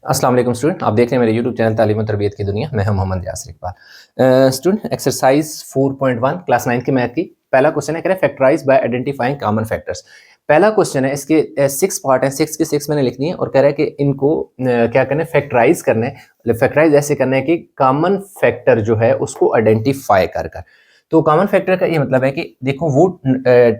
अस्सलाम वालेकुम स्टूडेंट, आप देख रहे हैं मेरे यूट्यूब चैनल तालीम और तरबियत की दुनिया। मैं हूं Mohammad Yasir Iqbal. Student, exercise 4.1 class 9 की मैथ की पहला क्वेश्चन है, कह रहे factorise by identifying common factors. पहला क्वेश्चन है, इसके 6 पार्ट हैं, 6 के 6 मैंने लिखनी है और कह रहा है कि इनको क्या करना है, फैक्टराइज करना है। फैक्टराइज ऐसे करना है कि कॉमन फैक्टर जो है उसको आइडेंटिफाई कर कर। तो कॉमन फैक्टर का ये मतलब है कि देखो वो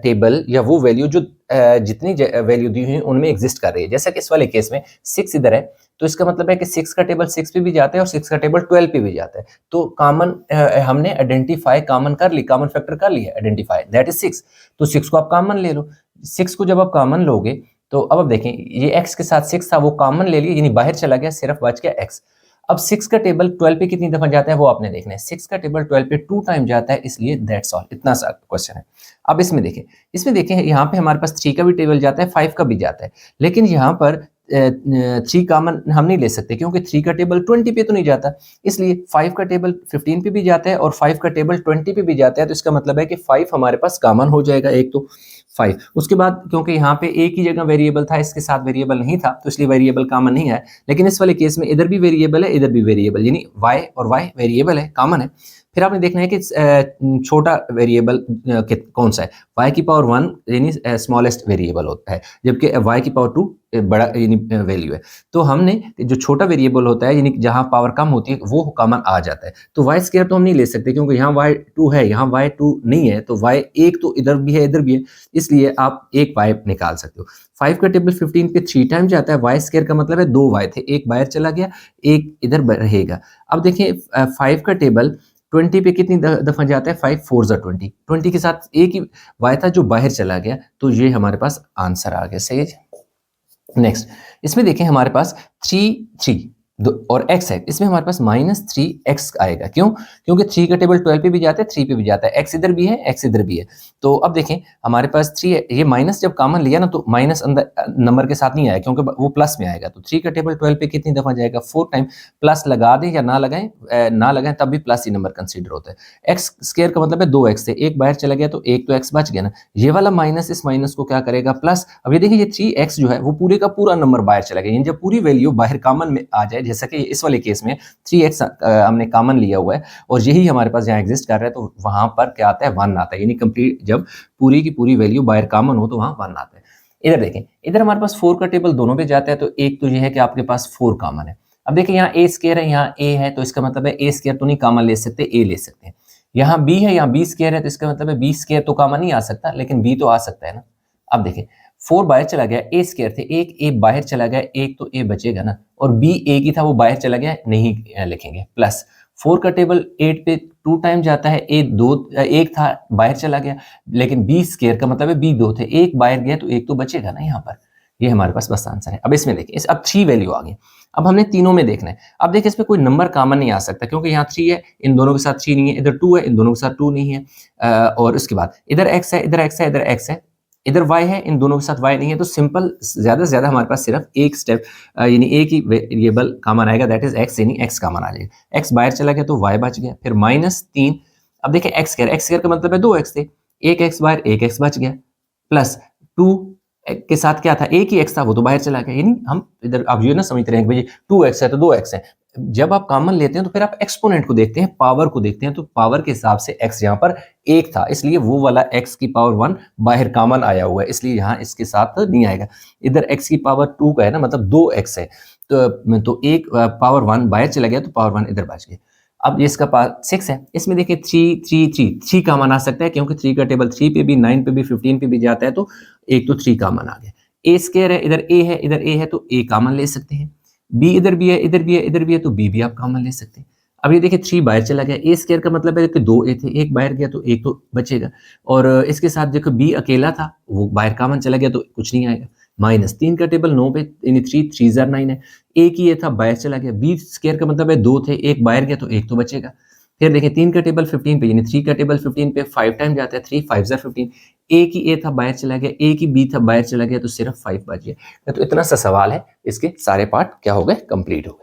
टेबल या वो वैल्यू जो जितनी वैल्यू दी हुई है उनमें एग्जिस्ट कर रही है। जैसा कि इस वाले केस में 6 इधर है, तो इसका मतलब है कि 6 का टेबल 6 पे भी जाता है और 6 का टेबल 12 पे भी जाता है। तो कॉमन हमने आइडेंटिफाई कॉमन कर ली, कॉमन फैक्टर कर लिया आइडेंटिफाई, दैट इज 6। तो 6 को आप कॉमन ले लो। 6 को जब आप कॉमन लोगे तो अब देखें, ये x के साथ 6 था, वो कॉमन ले लिया, यानी बाहर चला गया, सिर्फ बच गया x। अब 6 का टेबल 12 पे कितनी दफा जाता है वो आपने देखना है। 6 का टेबल 12 पे 2 टाइम जाता है, इसलिए दैट्स ऑल, इतना सा क्वेश्चन है। अब इसमें देखें यहाँ पे हमारे पास 3 का भी टेबल जाता है, 5 का भी जाता है, लेकिन यहाँ पर 3 कॉमन हम नहीं ले सकते क्योंकि 3 का टेबल 20 पे तो नहीं जाता, इसलिए 5 का टेबल 15 पे भी जाता है और 5 का टेबल 20 पे भी जाता है। तो इसका मतलब है कि 5 हमारे पास कॉमन हो जाएगा, एक तो 5। उसके बाद क्योंकि यहाँ पे एक ही जगह वेरिएबल था, इसके साथ वेरिएबल नहीं था, तो इसलिए वेरिएबल कॉमन नहीं है। लेकिन इस वाले केस में इधर भी वेरिएबल है, इधर भी वेरिएबल, यानी y और y वेरिएबल है, कॉमन है। फिर आपने देखना है कि छोटा वेरिएबल कौन सा है। y की पावर 1 यानी स्मॉलेस्ट वेरिएबल होता है, जबकि y की पावर 2 बड़ा यानी वैल्यू है। तो हमने जो छोटा वेरिएबल होता है, यानी जहां पावर कम होती है, वो कॉमन आ जाता है। तो y स्क्वायर तो हम नहीं ले सकते क्योंकि यहाँ y2 है, यहाँ y2 नहीं है, तो y एक तो इधर भी है, इधर भी है, इसलिए आप एक y निकाल सकते हो। 5 का टेबल 15 पे 3 टाइम जाता है, y स्क्वायर का मतलब है 2y थे, एक बाहर चला गया, एक इधर रहेगा। अब देखें 5 का टेबल 20 पे कितनी दफा जाता है, 5 4 जा 20, 20 के साथ एक ही y था जो बाहर चला गया, तो ये हमारे पास आंसर आ गया, सही है। नेक्स्ट, इसमें देखें हमारे पास 3 और x है, इसमें हमारे पास -3x आएगा। क्यों? क्योंकि 3 का टेबल 12 पे भी जाता है, 3 पे भी जाता है, x इधर भी है, x इधर भी है। तो अब देखें हमारे पास 3 है, ये माइनस जब कॉमन लिया ना तो माइनस अंदर नंबर के साथ नहीं आया क्योंकि वो प्लस में आएगा। तो 3 का टेबल 12 पे कितनी दफा जाएगा, 4 टाइम। प्लस लगा दें या ना लगाएं तब भी प्लस ही नंबर कंसीडर होता है। x स्क्वायर का मतलब है 2x थे, एक बाहर चला गया तो एक तो x बच गया ना। ये वाला माइनस इस माइनस को क्या करेगा, प्लस। अब ये देखिए ये 3x जो है वो पूरे का पूरा नंबर बाहर चला गया, यानी जब पूरी वैल्यू बाहर कॉमन में आ जाए, जैसा कि इस वाले केस में 3x हमने कॉमन लिया हुआ है और यही हमारे पास जहाँ एग्जिस्ट कर रहा है, तो वहां पर क्या आता है, 1 आता है, यानी कंप्लीट जब पूरी की पूरी वैल्यू बाहर कॉमन हो तो वहां 1 आता है। इधर देखें, इधर हमारे पास 4 का टेबल दोनों पे जाता है, तो एक तो ये है कि आपके पास 4 कॉमन है। अब देखिए यहाँ a स्क्वायर है, यहाँ a है, तो इसका मतलब है a स्क्वायर तो नहीं कॉमन ले सकते, a ले सकते हैं। यहाँ b है, यहाँ b स्क्वायर है, तो इसका मतलब है b स्क्वायर तो कॉमन नहीं आ सकता, लेकिन b तो आ सकता है ना। अब देखें 4 बाहर चला गया, a स्क्वायर थे, एक a बाहर चला गया, एक तो a बचेगा ना, और b एक ही था वो बाहर चला गया, नहीं लिखेंगे। प्लस 4 का टेबल 8 पे 2 टाइम जाता है, एक था बाहर चला गया, लेकिन b स्क्वायर का मतलब है b 2 थे, एक बाहर गया तो एक तो बचेगा ना यहाँ पर। ये हमारे पास बस आंसर है। अब इसमें देखिए, अब 3 वैल्यू आ गई। अब हमने तीनों में देखना है। अब देखिए इसमें कोई नंबर कॉमन नहीं आ सकता क्योंकि यहाँ 3 है, इन दोनों के साथ 3 नहीं है, इधर 2 है, इन दोनों के साथ 2 नहीं है, और उसके बाद इधर x है, इधर x है, इधर x है, इधर y है, इन दोनों के साथ y नहीं है। तो सिंपल ज्यादा से ज्यादा हमारे पास सिर्फ एक स्टेप यानी एक ही वेरिएबल कॉमन आएगा, दैट इज x, यानी x कॉमन आ जाएगा। x बाहर चला गया तो y बच गया, फिर -3। अब देखिए x स्क्वायर का मतलब है 2x थे, एक x बाहर, एक x बच गया, प्लस 2 के साथ क्या था, एक ही x था वो तो बाहर चला गया, यानी हम इधर अब ये ना समझते रहे भाई 2x है तो 2x है। जब आप कॉमन लेते हैं तो फिर आप एक्सपोनेंट को देखते हैं, पावर को देखते हैं, तो पावर के हिसाब से x यहाँ पर 1 था, इसलिए वो वाला x की पावर 1 बाहर कॉमन आया हुआ है, इसलिए यहाँ इसके साथ नहीं आएगा। इधर x की पावर 2 का है ना, मतलब 2x है, तो एक पावर 1 बाहर चला गया तो पावर 1 इधर बच गया। अब ये इसका पावर 6 है, इसमें देखिए 3 कॉमन आ सकता है क्योंकि 3 का टेबल 3 पे भी, 9 पे भी, 15 पे भी जाता है, तो एक तो 3 कॉमन आ गया। a स्क्वायर है, इधर a है, इधर a है, तो a कॉमन ले सकते हैं। b इधर भी है, इधर भी है, इधर भी है, तो b भी आप कॉमन ले सकते हैं। अब ये देखिए 3 बाहर चला गया, a स्क्वायर का मतलब है कि 2 a थे, एक बाहर गया तो एक तो बचेगा, और इसके साथ देखो b अकेला था, वो बाहर कॉमन चला गया तो कुछ नहीं आएगा। -3 का टेबल 9 पे, यानी 3 जार 9 है, एक ही ये था बाहर चला गया, b स्क्वायर का मतलब है 2 थे, एक बाहर गया तो एक तो बचेगा। फिर देखिए 3 का टेबल 15 पे, यानी 3 का टेबल 15 पे 5 टाइम जाता है, 3 5 जार 15, एक ही a था बाहर चला गया, एक ही b था बाहर चला गया, तो सिर्फ 5 बच गया। तो इतना सा सवाल है, इसके सारे पार्ट क्या हो गए, कंप्लीट हो गए।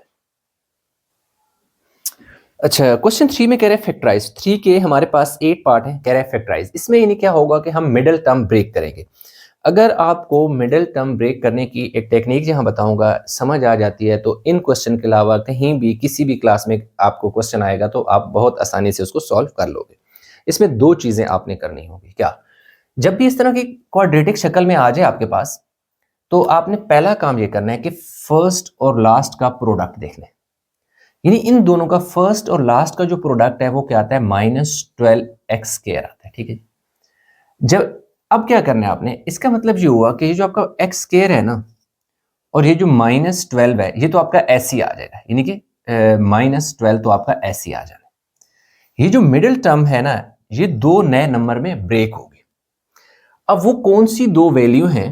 अच्छा, क्वेश्चन 3 में कह रहे हैं फैक्टराइज। 3 के हमारे पास 8 पार्ट है, कह रहे हैं फैक्टराइज। इसमें यानी क्या होगा कि हम मिडिल टर्म ब्रेक करेंगे। अगर आपको मिडिल टर्म ब्रेक करने की एक टेक्निक जहाँ बताऊंगा समझ आ जाती है तो इन क्वेश्चन के अलावा कहीं भी किसी भी क्लास में आपको क्वेश्चन आएगा तो आप बहुत आसानी से उसको सॉल्व कर लोगे। इसमें दो चीजें आपने करनी होगी। क्या? जब भी इस तरह की क्वाड्रेटिक शक्ल में आ जाए आपके पास, तो आपने पहला काम ये करना है कि फर्स्ट और लास्ट का प्रोडक्ट देख लें। यानी इन दोनों का फर्स्ट और लास्ट का जो प्रोडक्ट है वो क्या आता है, -12x² आता है। ठीक है, जब अब क्या करना है आपने, इसका मतलब ये हुआ कि ये जो आपका x² है ना, और ये जो -12 है, ये तो आपका ऐसे ही आ जाएगा, यानी कि -12 तो आपका ऐसे ही आ जाना है। ये जो मिडिल टर्म है ना, ये दो नए नंबर में ब्रेक होगी। अब वो कौन सी दो वैल्यू हैं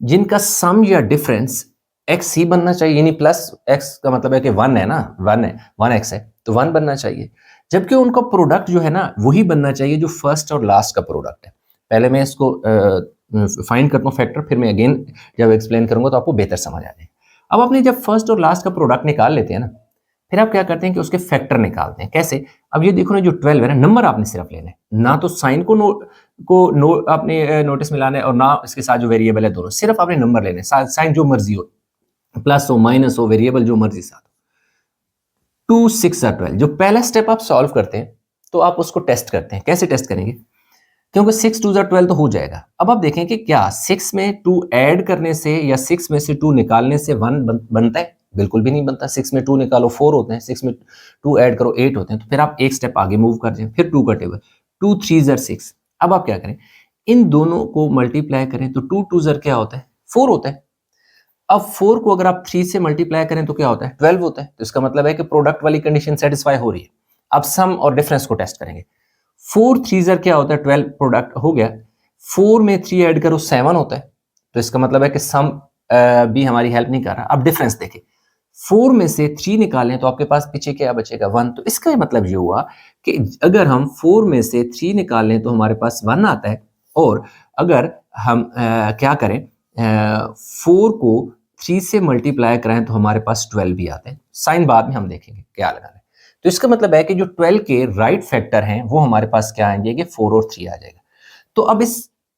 जिनका सम या डिफरेंस x ही बनना चाहिए, यानी प्लस x का मतलब है कि 1 है ना, 1 है, 1x है तो 1 बनना चाहिए, जबकि उनका प्रोडक्ट जो है ना वही बनना चाहिए जो फर्स्ट और लास्ट का प्रोडक्ट है। पहले मैं इसको फाइंड करता हूँ फैक्टर, फिर मैं अगेन जब एक्सप्लेन करूंगा तो आपको बेहतर समझ आ जाएगा। अब आपने जब फर्स्ट और लास्ट का प्रोडक्ट निकाल लेते हैं ना, फिर आप क्या करते हैं कि उसके फैक्टर निकालते हैं। कैसे? अब ये देखो ना, जो 12 है ना, नंबर आपने सिर्फ लेना है, ना तो साइन को आपने नोटिस में लाना है और ना इसके साथ जो वेरिएबल है दोनों, सिर्फ आपने नंबर लेने हैं। साइन जो मर्जी हो, प्लस हो माइनस हो, वेरिएबल जो मर्जी साथ हो। 2 6 12, जो पहला स्टेप आप सॉल्व करते हैं तो आप उसको टेस्ट करते हैं। कैसे टेस्ट करेंगे? क्योंकि 6 2 12 तो हो जाएगा। अब आप देखें कि क्या 6 में 2 ऐड करने से या 6 में से 2 निकालने से 1 बनता है? बिल्कुल भी नहीं बनता। 6 में 2 निकालो 4 होते हैं, 6 में 2 ऐड करो 8 होते हैं। तो फिर आप एक स्टेप आगे मूव कर जाएं, फिर 2 का टेबल, 2 3 6। अब आप क्या करें, इन दोनों को मल्टीप्लाई करें तो 2 2 क्या होता है, 4 होता है। अब 4 को अगर आप 3 से मल्टीप्लाई करें तो क्या होता है, 12 होता है। तो इसका मतलब है कि प्रोडक्ट वाली कंडीशन सेटिस्फाई हो रही है। अब सम और डिफरेंस को टेस्ट करेंगे। 4 3 क्या होता है, 12 प्रोडक्ट हो गया। 4 में 3 ऐड करो 7 होता है। तो इसका मतलब है कि सम भी हमारी हेल्प नहीं कर रहा। अब डिफरेंस देखें, 4 में से 3 निकालें तो आपके पास पीछे क्या बचेगा, 1। तो इसका मतलब ये हुआ कि अगर हम 4 में से 3 निकालें तो हमारे पास 1 आता है, और अगर हम क्या करें, 4 को 3 से मल्टीप्लाई कराएं तो हमारे पास 12 भी आते हैं। साइन बाद में हम देखेंगे क्या लगाना है। तो इसका मतलब है कि जो 12 के राइट फैक्टर हैं वो हमारे पास क्या आएंगे कि 4 और 3 आ जाएगा। तो अब इस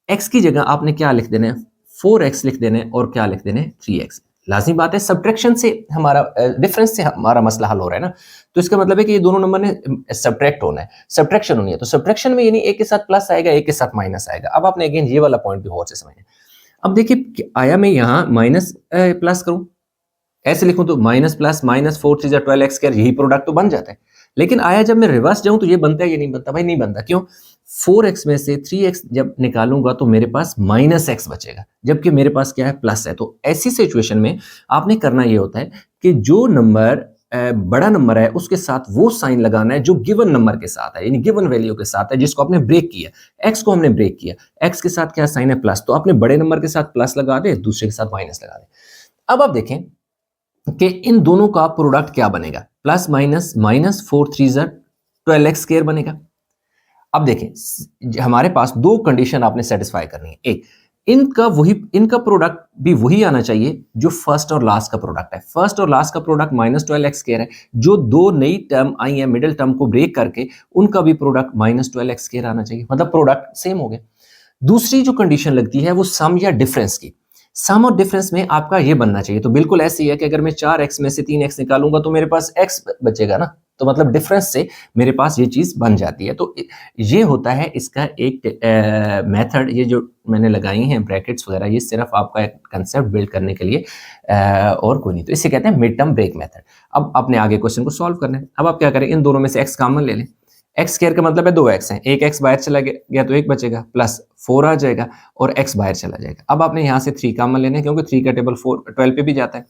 x की जगह आपने क्या लिख देना है, 4x लिख देना है, और क्या लिख देना है, 3x। लाजिमी बात है, सब्ट्रैक्शन से हमारा डिफरेंस से हमारा मसला हल हो रहा है ना। तो इसका मतलब है कि ये दोनों नंबर ने सब्ट्रैक्ट होना है, सब्ट्रैक्शन होनी है। तो सब्ट्रैक्शन में यानी एक के साथ प्लस आएगा, एक के साथ माइनस आएगा। अब आपने अगेन ये वाला पॉइंट भी गौर से समझना। अब देखिए, आया मैं यहाँ माइनस प्लस करूं, ऐसे लिखूं तो माइनस प्लस -4 3 12x², यही प्रोडक्ट तो बन जाता है। लेकिन आया जब मैं रिवर्स जाऊं तो ये बनता है, ये नहीं बनता। भाई नहीं बनता, क्यों? 4x में से 3x जब निकालूंगा तो मेरे पास -x बचेगा, जबकि मेरे पास क्या है, प्लस है। तो ऐसी सिचुएशन में आपने करना ये होता है कि जो नंबर बड़ा नंबर है उसके साथ वो साइन लगाना है जो गिवन नंबर के साथ है, यानी गिवन वैल्यू के साथ है, जिसको आपने ब्रेक किया। x को हमने ब्रेक किया, x के साथ क्या साइन है, प्लस। तो आपने बड़े नंबर के साथ प्लस लगा दे, दूसरे के साथ माइनस लगा दे। अब आप देखें कि इन दोनों का प्रोडक्ट क्या बनेगा, प्लस माइनस -4 3 12x² बनेगा। अब देखें, हमारे पास दो कंडीशन आपने सेटिस्फाई करनी है। एक, इनका प्रोडक्ट भी वही आना चाहिए जो फर्स्ट और लास्ट का प्रोडक्ट है। फर्स्ट और लास्ट का प्रोडक्ट -12x² है। जो दो नई टर्म आई है मिडिल टर्म को ब्रेक करके, उनका भी प्रोडक्ट -12x² आना चाहिए, मतलब प्रोडक्ट सेम हो गया। दूसरी जो कंडीशन लगती है वो सम या डिफरेंस की। सम और डिफरेंस में आपका ये बनना चाहिए। तो बिल्कुल ऐसे ही है कि अगर मैं 4x में से 3x निकालूंगा तो मेरे पास x बचेगा ना, तो मतलब डिफरेंस से मेरे पास ये चीज बन जाती है। तो ये होता है इसका एक मेथड। ये जो मैंने लगाई हैं ब्रैकेट्स वगैरह, ये सिर्फ आपका एक कंसेप्ट बिल्ड करने के लिए, और कोई नहीं। तो इसे कहते हैं मिड टर्म ब्रेक मेथड। अब अपने आगे क्वेश्चन को सॉल्व करना है। अब आप क्या करें, इन दोनों में से x कॉमन ले लें। x² का मतलब है 2x है, एक x बाहर चला गया तो एक बचेगा, प्लस 4 आ जाएगा और x बाहर चला जाएगा। अब आपने यहाँ से 3 कॉमन लेने, क्योंकि 3 का टेबल 12 पे भी जाता है।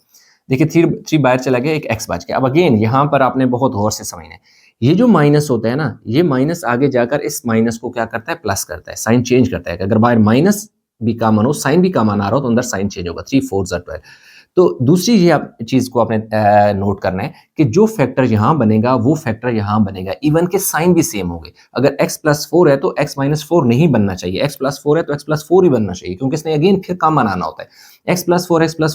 देखिए 3 बाहर चला गया, एक x बच गया। अब अगेन यहाँ पर आपने बहुत गौर से समझना है, ये जो माइनस होता है ना, ये माइनस आगे जाकर इस माइनस को क्या करता है, प्लस करता है, साइन चेंज करता है। अगर बाहर माइनस भी कॉमन हो, साइन भी कॉमन आ रहा हो, तो अंदर साइन चेंज होगा। 3 4 12। तो दूसरी ये चीज को आपने नोट करना है कि जो फैक्टर यहां बनेगा वो फैक्टर यहां बनेगा, इवन के साइन भी सेम होंगे। अगर x + 4 है तो x - 4 नहीं बनना चाहिए, x + 4 है तो x + 4 ही बनना चाहिए, क्योंकि इसने अगेन फिर कॉमन आना होता है। x प्लस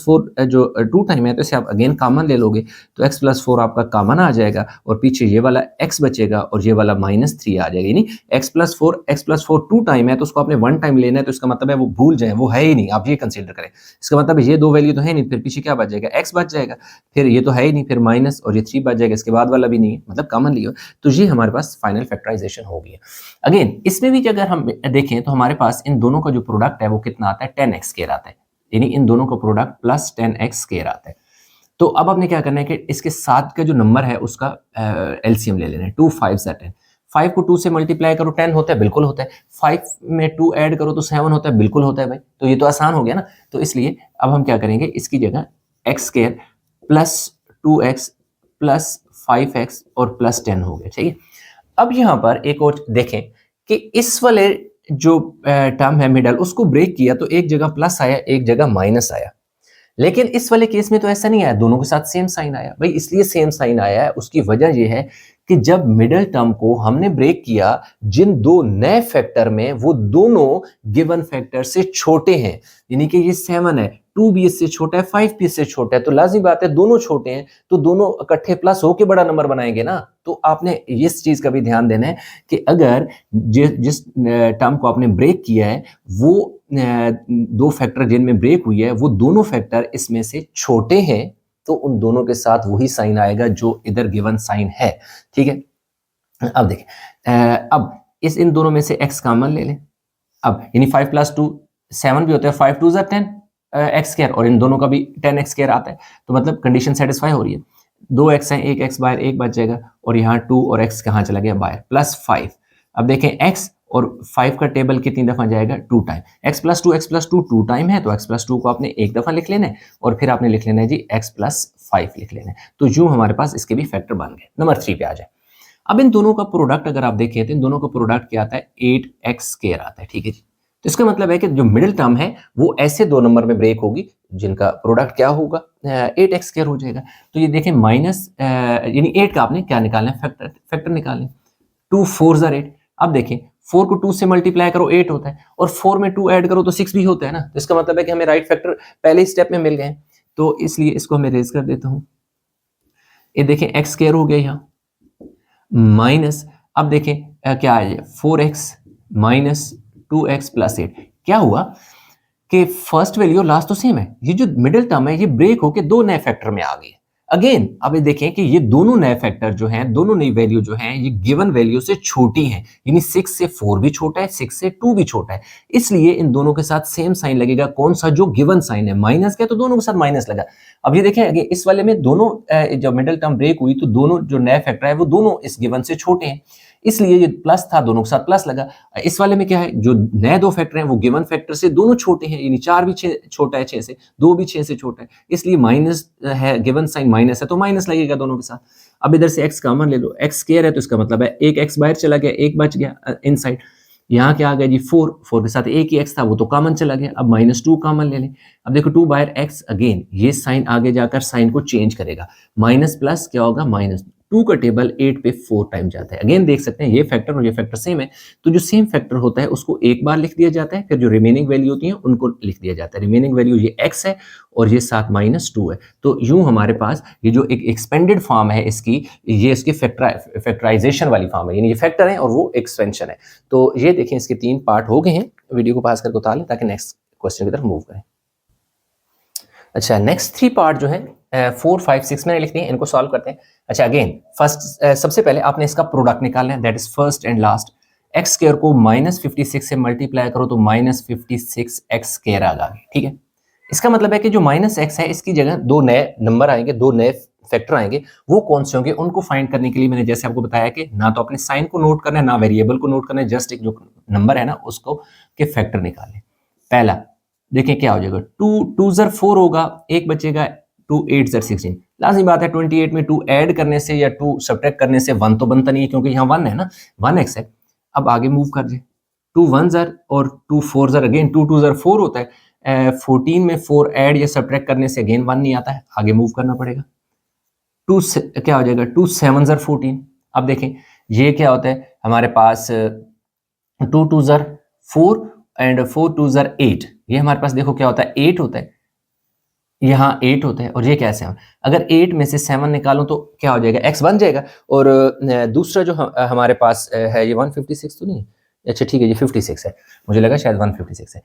फोर जो 2 टाइम है तो इसे आप अगेन कॉमन ले लोगे तो x प्लस फोर आपका कॉमन आ जाएगा और पीछे ये वाला x बचेगा और ये वाला -3 आ जाएगा। यानी x प्लस फोर 2 टाइम है तो उसको आपने 1 टाइम लेना है, तो इसका मतलब है वो भूल जाए, वो है ही नहीं, आप ये कंसीडर करें। इसका मतलब ये दो वैल्यू तो है नहीं, फिर पीछे क्या बच जाएगा, x बच जाएगा, फिर ये तो है ही नहीं, फिर माइनस और ये 3 बच जाएगा, इसके बाद वाला भी नहीं है, मतलब कॉमन लिया। तो ये हमारे पास फाइनल फैक्टराइजेशन हो गया। अगेन इसमें भी अगर हम देखें तो हमारे पास इन दोनों का जो प्रोडक्ट है वो कितना आता है, 10x स्क्वायर आता है, यानी इन दोनों का प्रोडक्ट प्लस 10x स्क्वायर आता है। तो अब आपने क्या करना है कि इसके साथ का जो नंबर है उसका एलसीएम ले लेना है। 2 5 10, 5 को 2 से मल्टीप्लाई करो 10 होता है, बिल्कुल होता है। 5 में 2 ऐड करो तो 7 होता है, बिल्कुल होता है भाई। तो ये तो आसान हो गया ना। तो इसलिए अब हम क्या करेंगे, इसकी जगह x square plus 2x plus 5x और प्लस 10 हो गया, ठीक है। अब यहाँ पर एक और देखें कि इस वाले जो टर्म है मिडल, उसको ब्रेक किया तो एक जगह प्लस आया, एक जगह माइनस आया, लेकिन इस वाले केस में तो ऐसा नहीं आया, दोनों के साथ सेम साइन आया। भाई इसलिए सेम साइन आया है, उसकी वजह यह है कि जब मिडिल टर्म को हमने ब्रेक किया, जिन दो नए फैक्टर में वो दोनों गिवन फैक्टर से छोटे हैं, यानी कि ये 7 है, 2 भी इससे छोटा है, 5 भी इससे छोटा है, तो लाजिमी बात है दोनों छोटे हैं तो दोनों इकट्ठे प्लस होके बड़ा नंबर बनाएंगे ना। तो आपने इस चीज का भी ध्यान देना है कि अगर जिस टर्म को आपने ब्रेक किया है वो दो फैक्टर जिनमें ब्रेक हुई है वो दोनों फैक्टर इसमें से छोटे हैं, तो उन दोनों के साथ वही साइन आएगा जो इधर गिवन साइन है, ठीक है। अब देखें, अब इन दोनों में से x कॉमन ले लें। अब यानी 5 प्लस 2 7 भी होता है, 5 2 10 x स्क्वायर, और इन दोनों का भी 10x स्क्वायर आता है, तो मतलब कंडीशन सेटिस्फाई हो रही है। 2x है, एक x बाहर एक बच जाएगा, और यहाँ 2 और x कहाँ चला गया, बाहर, प्लस 5। अब देखें x और 5 का टेबल कितनी दफा जाएगा, 2 time. x plus two 2 time है, तो x प्लस 2 को आपने एक दफा लिख लेना है, और फिर आपने लिख लेना है जी x प्लस 5 लिख लेना है। तो यूं हमारे पास इसके भी फैक्टर बन गए। नंबर 3 पे आ जाए। अब इन दोनों का प्रोडक्ट अगर आप देखें तो इन दोनों का प्रोडक्ट क्या आता है, 8x स्क्वायर आता है, ठीक है जी। तो इसका मतलब है कि जो मिडिल टर्म है वो ऐसे दो नंबर में ब्रेक होगी जिनका प्रोडक्ट क्या होगा, 8x स्क्वायर हो जाएगा। तो ये देखें माइनस यानी 8 का आपने क्या निकालना है, फैक्टर निकालें। 2 4 8। अब देखें 4 को 2 से मल्टीप्लाई करो 8 होता है, और 4 में 2 ऐड करो तो 6 भी होता है ना। तो इसका मतलब है कि हमें राइट फैक्टर पहले ही स्टेप में मिल गए। तो इसलिए इसको मैं रेज कर देता हूं। ये देखें x स्क्वायर हो गया यहाँ, माइनस, अब देखें क्या है, 4x माइनस 2x प्लस 8। क्या हुआ कि फर्स्ट वैल्यू और लास्ट तो सेम है, ये जो मिडिल टर्म है ये ब्रेक होके दो नए फैक्टर में आ गई। अगेन अब ये देखें कि ये दोनों नए फैक्टर जो हैं, दोनों नई वैल्यू जो हैं, ये गिवन वैल्यू से छोटी हैं, यानी 6 से 4 भी छोटा है, 6 से 2 भी छोटा है, इसलिए इन दोनों के साथ सेम साइन लगेगा। कौन सा, जो गिवन साइन है, माइनस का, तो दोनों के साथ माइनस लगा। अब ये देखें अगेन इस वाले में दोनों जब मिडिल टर्म ब्रेक हुई तो दोनों जो नए फैक्टर है वो दोनों इस गिवन से छोटे हैं, इसलिए ये प्लस था, दोनों के साथ प्लस लगा। इस वाले में क्या है, जो नए दो फैक्टर हैं वो गिवन फैक्टर से दोनों छोटे हैं, यानी 4 भी 6 छोटा है 6 से, 2 भी 6 से छोटा है, इसलिए माइनस है, गिवन साइन माइनस है तो माइनस लगेगा दोनों के साथ। अब इधर से x कॉमन ले लो, x स्क्वायर है तो इसका मतलब है एक x बाहर चला गया, एक बच गया इनसाइड। यहाँ क्या आ गया जी 4 के साथ एक ही x था वो तो कॉमन चला गया। अब -2 कॉमन ले लें। अब देखो 2 बाहर x, अगेन ये साइन आगे जाकर साइन को चेंज करेगा, माइनस प्लस क्या होगा, -2 का टेबल 8 पे 4 टाइम जाता है। अगेन देख सकते हैं ये फैक्टर और ये फैक्टर सेम है, तो जो सेम फैक्टर होता है उसको एक बार लिख दिया जाता है, फिर जो रिमेनिंग वैल्यू होती है उनको लिख दिया जाता है। रिमेनिंग वैल्यू ये x है और ये साथ -2 है। तो यूं हमारे पास ये जो एक एक्सपेंडेड फॉर्म है इसकी, ये इसकी फैक्टराइजेशन वाली फॉर्म है, यानी ये फैक्टर है और वो एक्सपेंशन है। तो ये देखें इसके 3 पार्ट हो गए हैं। वीडियो को पास करके उतार लें ताकि नेक्स्ट क्वेश्चन की तरफ मूव करें। अच्छा, नेक्स्ट 3 पार्ट जो है 4 5 6 मैंने लिख दिए, इनको सॉल्व करते हैं। अच्छा, अगेन फर्स्ट सबसे पहले आपने इसका प्रोडक्ट निकालना है, that is first and last. x square को -56 से मल्टीप्लाई करो तो -56 x स्क्वायर आ गया, ठीक है। इसका मतलब है कि जो -x है इसकी जगह दो नए नंबर आएंगे, दो नए फैक्टर आएंगे, वो कौन से होंगे उनको फाइंड करने के लिए मैंने जैसे आपको बताया कि ना तो अपने साइन को नोट करना है ना वेरिएबल को नोट करना है, जस्ट एक जो नंबर है ना उसको के फैक्टर निकालें। पहला देखिए क्या हो जाएगा, 2 ज़र 4 होगा, एक बचेगा 2 8 ज़र 16। लाज़मी बात है 28 में 2 ऐड करने से या 2 सब्ट्रैक्ट करने से 1 तो बनता नहीं है, क्योंकि यहाँ 1 है ना, 1x है। अब आगे मूव कर जाए, 2 1 ज़र और 2 4 ज़र, अगेन 2 ज़र 4 होता है। 14 में 4 ऐड या सब्ट्रैक्ट करने से अगेन 1 नहीं आता है, आगे मूव करना पड़ेगा। 2 क्या हो जाएगा, 2 7 ज़र 14। अब देखें ये क्या होता है हमारे पास, 2 2 ज़र 4 एंड 4 2 ज़र 8, ये हमारे पास देखो क्या होता है 8 होता है। यहाँ 8 होता है और ये क्या है 7। अगर 8 में से 7 निकालूं तो क्या हो जाएगा, x बन जाएगा। और दूसरा जो हमारे पास है ये 156 तो नहीं है, अच्छा ठीक है ये 56 है, मुझे लगा शायद 156 है।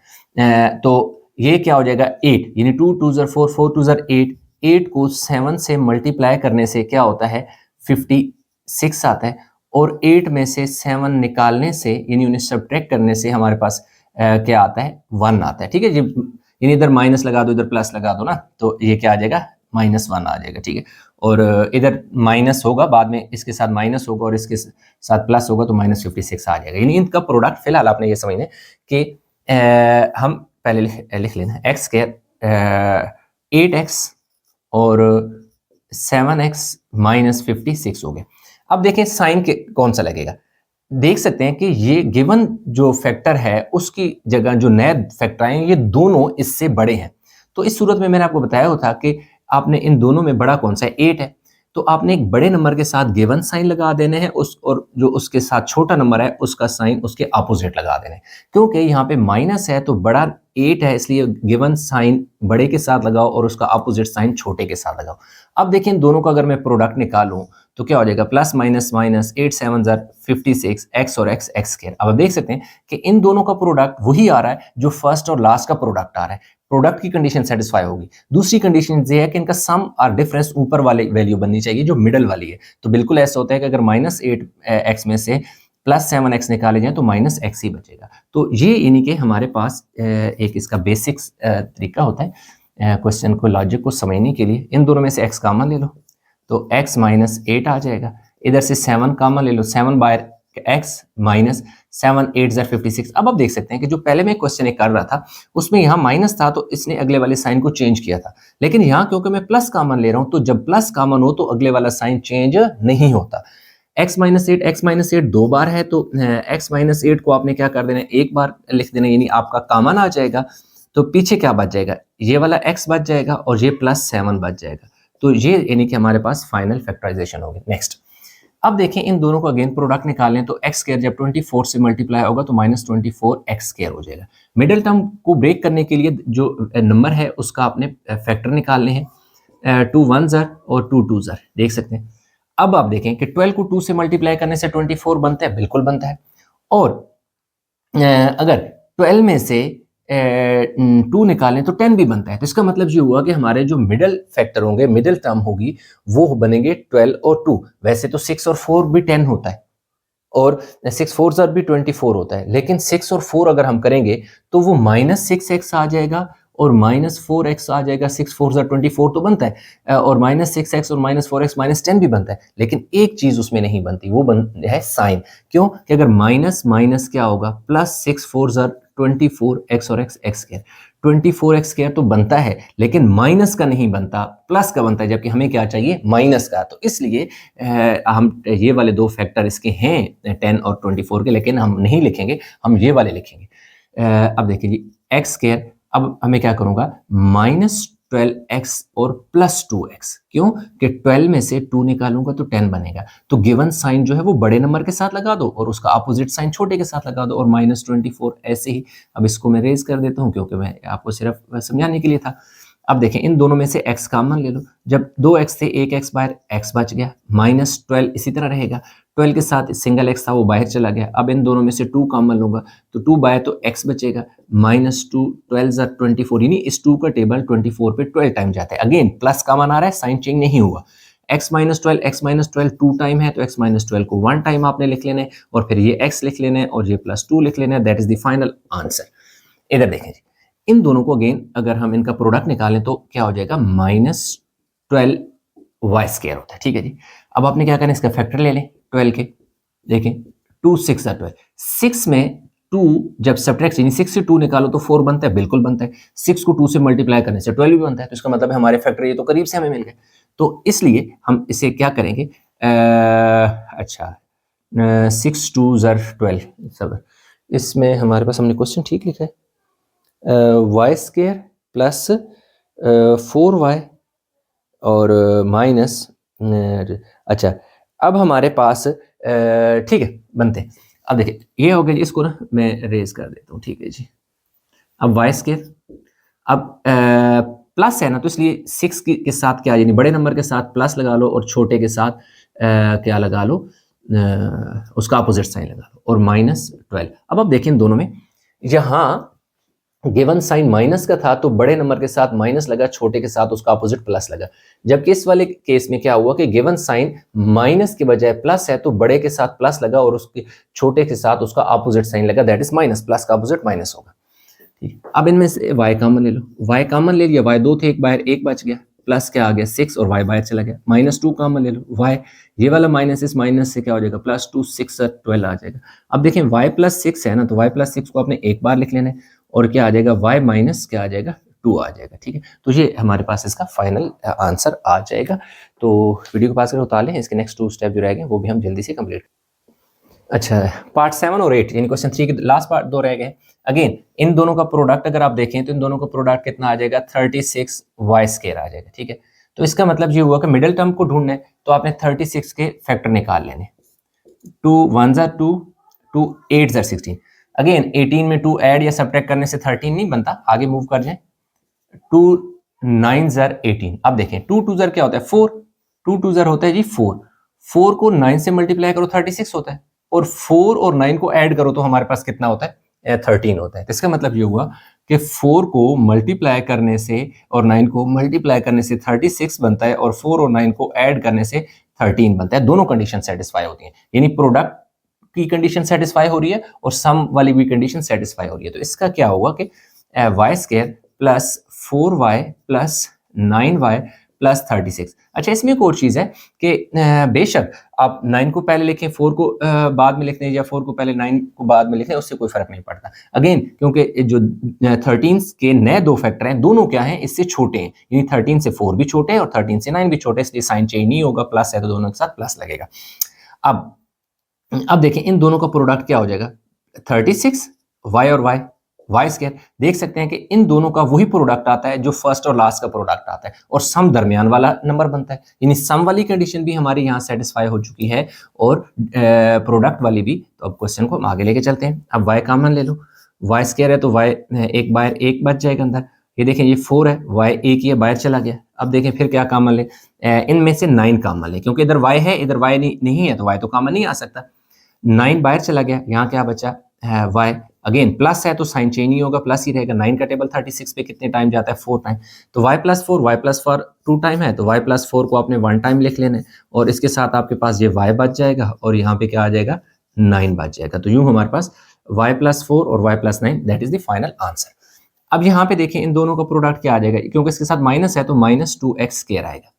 तो ये क्या हो जाएगा 8, यानी 2 2 ज़र 4 4 2 ज़र 8, 8 को 7 से मल्टीप्लाई करने से क्या होता है 56 आता है। और 8 में से 7 निकालने से यानी उन्हें सब्ट्रैक्ट करने से हमारे पास क्या आता है 1 आता है। ठीक है जी, यानी इधर माइनस लगा दो इधर प्लस लगा दो ना, तो ये क्या आ जाएगा -1 आ जाएगा। ठीक है, और इधर माइनस होगा बाद में, इसके साथ माइनस होगा और इसके साथ प्लस होगा तो -56 आ जाएगा। यानी इनका प्रोडक्ट फिलहाल आपने ये समझना है कि हम पहले लिख लेना एक्स स्क्वायर 8x और 7x -56 हो गए। अब देखें साइन के कौन सा लगेगा, देख सकते हैं कि ये गिवन जो फैक्टर है उसकी जगह जो नए फैक्टर आए ये दोनों इससे बड़े हैं। तो इस सूरत में मैंने आपको बताया था कि आपने इन दोनों में बड़ा कौन सा है 8 है, तो आपने एक बड़े नंबर के साथ गिवन साइन लगा देने हैं उस, और जो उसके साथ छोटा नंबर है उसका साइन उसके अपोजिट लगा देने हैं। क्योंकि यहाँ पे माइनस है तो बड़ा 8 है इसलिए गिवन साइन बड़े के साथ लगाओ और उसका अपोजिट साइन छोटे के साथ लगाओ। अब देखिए इन दोनों का अगर मैं प्रोडक्ट निकालूं तो क्या हो जाएगा प्लस माइनस माइनस 8 7 ज़र 56 x और x x स्क्वायर। अब आप देख सकते हैं कि इन दोनों का प्रोडक्ट वही आ रहा है जो फर्स्ट और लास्ट का प्रोडक्ट आ रहा है। प्रोडक्ट की कंडीशन सेटिस्फाई होगी। दूसरी कंडीशन ये है कि इनका सम और डिफरेंस ऊपर वाली वैल्यू बननी चाहिए जो मिडल वाली है। तो बिल्कुल ऐसा होता है कि अगर -8x में से +7x निकाले जाए तो -x ही बचेगा। तो ये यानी कि हमारे पास एक इसका बेसिक तरीका होता है क्वेश्चन को लॉजिक को समझने के लिए। इन दोनों में से x कॉमन ले लो तो x -8 आ जाएगा। इधर से 7 कॉमन ले लो, 7 बाय x माइनस 7 8 ज़र 56। अब आप देख सकते हैं कि जो पहले मैं क्वेश्चन एक कर रहा था उसमें यहाँ माइनस था तो इसने अगले वाले साइन को चेंज किया था, लेकिन यहाँ क्योंकि मैं प्लस कॉमन ले रहा हूँ तो जब प्लस कॉमन हो तो अगले वाला साइन चेंज नहीं होता। x -8 दो बार है तो x -8 को आपने क्या कर देना है एक बार लिख देना, यानी आपका कॉमन आ जाएगा। तो पीछे क्या बच जाएगा, ये वाला x बच जाएगा और ये +7 बच जाएगा। तो ये यानी कि हमारे पास फाइनल फैक्टराइजेशन होगी। नेक्स्ट अब देखें इन दोनों को अगेन प्रोडक्ट निकालें तो x स्क्वायर जब 24 से मल्टीप्लाई होगा तो -24x स्क्वायर हो जाएगा। मिडिल टर्म को ब्रेक करने के लिए जो नंबर है उसका आपने फैक्टर निकालने हैं 2 1 ज़र और 2 2 ज़र, देख सकते हैं। अब आप देखें कि 12 को 2 से मल्टीप्लाई करने से 24 बनता है, बिल्कुल बनता है। और अगर 12 में से 2 निकालें तो 10 भी बनता है। तो इसका मतलब ये हुआ कि हमारे जो मिडल फैक्टर होंगे, मिडल टर्म होगी वो बनेंगे 12 और 2। वैसे तो 6 और 4 भी 10 होता है और 6 4 ज़र भी 24 होता है, लेकिन 6 और 4 अगर हम करेंगे तो वो -6x आ जाएगा और -4x आ जाएगा। 6 4 ज़र 24 तो बनता है और -6x और -4x -10 भी बनता है, लेकिन एक चीज़ उसमें नहीं बनती, वो है साइन। क्यों कि अगर माइनस माइनस क्या होगा +6 4 ज़र 24x और x स्क्वायर। 24x स्क्वायर तो बनता है लेकिन माइनस का नहीं बनता, प्लस का बनता है, जबकि हमें क्या चाहिए माइनस का। तो इसलिए हम ये वाले दो फैक्टर इसके हैं 10 और 24 के, लेकिन हम नहीं लिखेंगे, हम ये वाले लिखेंगे। अब देखिए जी एक्स स्क्वायर, अब हमें क्या करूँगा -12x और +2x। क्यों कि 12 में से 2 निकालूंगा तो 10 बनेगा। तो गिवन साइन जो है वो बड़े नंबर के साथ लगा दो और उसका अपोजिट साइन छोटे के साथ लगा दो और -24 ऐसे ही। अब इसको मैं रेज कर देता हूँ क्योंकि मैं आपको सिर्फ समझाने के लिए था। अब देखें इन दोनों में से x कॉमन ले लो, जब 2x थे 1x बाहर x बच गया, -12 इसी तरह रहेगा। 12 के साथ सिंगल x था वो बाहर चला गया। अब इन दोनों में से 2 कॉमन लूंगा तो 2 बाहर तो x बचेगा, -2 12 ज़र 24, यानी इस 2 का टेबल 24 पे 12 टाइम जाता है। अगेन प्लस कॉमन आ रहा है, साइन चेंज नहीं हुआ। x -12 2 टाइम है तो x -12 को 1 टाइम आपने लिख लेना है और फिर ये x लिख लेना है और ये +2 लिख लेना है। That is the final answer. इधर देखें जी, इन दोनों को अगेन अगर हम इनका प्रोडक्ट निकालें तो क्या हो जाएगा -12y स्क्वायर होता है। ठीक है जी, अब आपने क्या करना है इसका फैक्टर ले लें 12 के। देखें 2 6 are 12, 6 में 2 जब सब्ट्रैक्ट यानी 6 से 2 निकालो तो 4 बनता है, बिल्कुल बनता है। 6 को 2 से मल्टीप्लाई करने से 12 भी बनता है, तो इसका मतलब है हमारे फैक्टर ये तो करीब से हमें मिल गए। तो इसलिए हम इसे क्या करेंगे, अच्छा 6 2 ज़र 12 सब, इसमें हमारे पास हमने क्वेश्चन ठीक लिखा है वाई स्क्वायर प्लस 4y और माइनस, अच्छा अब हमारे पास ठीक है बनते हैं। अब देखिए ये हो गया जी, इसको ना मैं रेज कर देता हूँ। ठीक है जी, अब वाई स्क्वायर अब प्लस है ना, तो इसलिए 6 के साथ क्या, यानी बड़े नंबर के साथ प्लस लगा लो और छोटे के साथ क्या लगा लो, उसका अपोजिट साइन लगा लो, और -12। अब आप देखें इन दोनों में, यहाँ गिवन साइन माइनस का था तो बड़े नंबर के साथ माइनस लगा, छोटे के साथ उसका अपोजिट प्लस लगा। जबकि इस वाले केस में क्या हुआ कि गिवन साइन माइनस के बजाय प्लस है तो बड़े के साथ प्लस लगा और उसके छोटे के साथ उसका अपोजिट साइन लगा, दैट इज माइनस, प्लस का अपोजिट माइनस होगा। ठीक, अब इनमें से y कॉमन ले लो, y कॉमन ले लिया, y 2 थे, एक बाहर एक बच गया, प्लस क्या आ गया 6 और y बाहर चला गया, -2 कॉमन ले लो, y ये वाला माइनस इस माइनस से क्या हो जाएगा, +2 6 और 12 आ जाएगा। अब देखें y + 6 है ना, तो y + 6 को आपने एक बार लिख लेना है और क्या आ जाएगा, y माइनस क्या आ जाएगा 2 आ जाएगा। ठीक है, तो ये हमारे पास इसका फाइनल आंसर आ जाएगा। तो वीडियो को पास कर उतार लें, इसके नेक्स्ट 2 स्टेप जो रह गए वो भी हम जल्दी से कंप्लीट। अच्छा, पार्ट 7 और 8 यानी क्वेश्चन 3 के लास्ट पार्ट 2 रह गए। अगेन इन दोनों का प्रोडक्ट अगर आप देखें तो इन दोनों का प्रोडक्ट कितना आ जाएगा, 36 y स्क्वायर आ जाएगा। ठीक है, तो इसका मतलब ये हुआ कि मिडिल टर्म को ढूंढना है तो आपने 36 के फैक्टर निकाल लेने, 2 1 ज़ा 2, 2 8 ज़ा 16। अगेन 18 में 2 ऐड या सब्ट्रैक्ट करने से 13 नहीं बनता, आगे मूव कर जाए, 2 9 ज़ा 18। अब देखें 2 2 ज़ा क्या होता है 4, 2 2 ज़ा होता है जी 4, 4 को 9 से मल्टीप्लाई करो 36 होता है, और 4 और 9 को ऐड करो तो हमारे पास कितना होता है 13 होता है। तो इसका मतलब ये हुआ कि 4 को मल्टीप्लाई करने से और 9 को मल्टीप्लाई करने से 36 बनता है, और 4 और 9 को ऐड करने से 13 बनता है। दोनों कंडीशन सेटिस्फाई होती हैं, यानी प्रोडक्ट की कंडीशन सेटिस्फाई हो रही है और सम वाली भी कंडीशन सेटिस्फाई हो रही है। तो इसका क्या होगा कि y square plus 4y plus 9y plus 36। अच्छा, इसमें एक और चीज़ है कि बेशक आप 9 को पहले लिखें, 4 को बाद में लिख दें, या 4 को पहले 9 को बाद में लिखें, उससे कोई फर्क नहीं पड़ता। अगेन क्योंकि जो 13 के नए दो फैक्टर हैं दोनों क्या हैं, इससे छोटे हैं, यानी 13 से 4 भी छोटे हैं और 13 से 9 भी छोटे, इसलिए साइन चेंज नहीं होगा, प्लस है तो दोनों के साथ प्लस लगेगा। अब देखें इन दोनों का प्रोडक्ट क्या हो जाएगा, 36 y और y स्क्वायर। देख सकते हैं कि इन दोनों का वही प्रोडक्ट आता है जो फर्स्ट और लास्ट का प्रोडक्ट आता है, और सम दरमियान वाला नंबर बनता है, यानी सम वाली कंडीशन भी हमारी यहाँ सेटिस्फाई हो चुकी है और प्रोडक्ट वाली भी। तो अब क्वेश्चन को हम आगे लेके चलते हैं। अब y कॉमन ले लो, y स्क्वायर है तो y एक बाहर एक बच जाएगा अंदर, ये देखें ये 4 है, y एक ही बाहर चला गया। अब देखें फिर क्या कॉमन ले, इनमें से 9 कॉमन ले, क्योंकि इधर y है इधर y नहीं है तो y तो कॉमन नहीं आ सकता। 9 बाहर चला गया, यहाँ क्या बचा है y। अगेन प्लस है तो साइन चेंज नहीं होगा, प्लस ही रहेगा। 9 का टेबल 36 पे कितने टाइम जाता है, 4 टाइम, तो y + 4 2 टाइम है, तो y + 4 को आपने 1 टाइम लिख लेना है, और इसके साथ आपके पास ये y बच जाएगा और यहाँ पे क्या आ जाएगा 9 बच जाएगा। तो यूं हमारे पास y + 4 और y + 9 that is the final answer. अब यहाँ पे देखें इन दोनों का प्रोडक्ट क्या आ जाएगा, क्योंकि इसके साथ माइनस है तो -2x स्क्वायर आएगा।